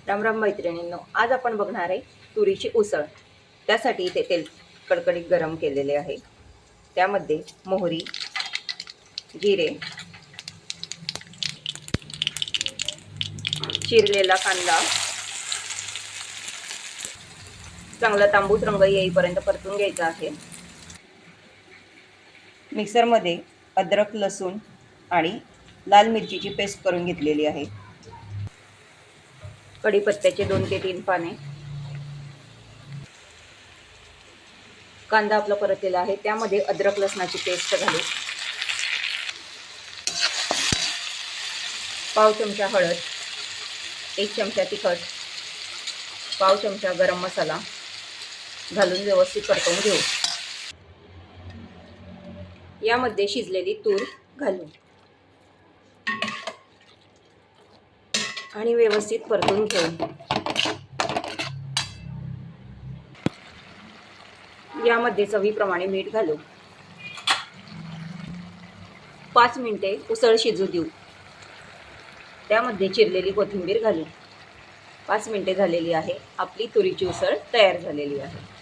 राम राम मैत्रिणींनो, आज आपण बघणार आहे तुरीची उसळ। त्यासाठी इथे तेल कडकडीत गरम केलेले आहे। त्यामध्ये मोहरी, जिरे, चिरलेला कांदा चांगला तांबूस रंग येईपर्यंत परतून घ्यायचा आहे। मिक्सरमध्ये अद्रक, लसूण आणि लाल मिरचीची पेस्ट करून घेतलेली आहे। कढीपत्त्याचे 2 ते 3 पाने। कांदा आपला परतलेला आहे, त्यामध्ये अद्रक लसणाची पेस्ट घालू। पाव चमचा हळद, 1 चमचा तिखट, पाव चमचा गरम मसाला घालून व्यवस्थित परतवून घेऊ। यामध्ये शिजलेली तूर घालू आणि व्यवस्थित परतून घेऊ। यामध्ये चवीप्रमाणे मीठ घालू। 5 मिनिटे उसळ शिजू देऊ। त्यामध्ये चिरलेली कोथिंबीर घालू। 5 मिनिटे झालेली आहे, आपली तुरीची उसळ तयार झालेली आहे।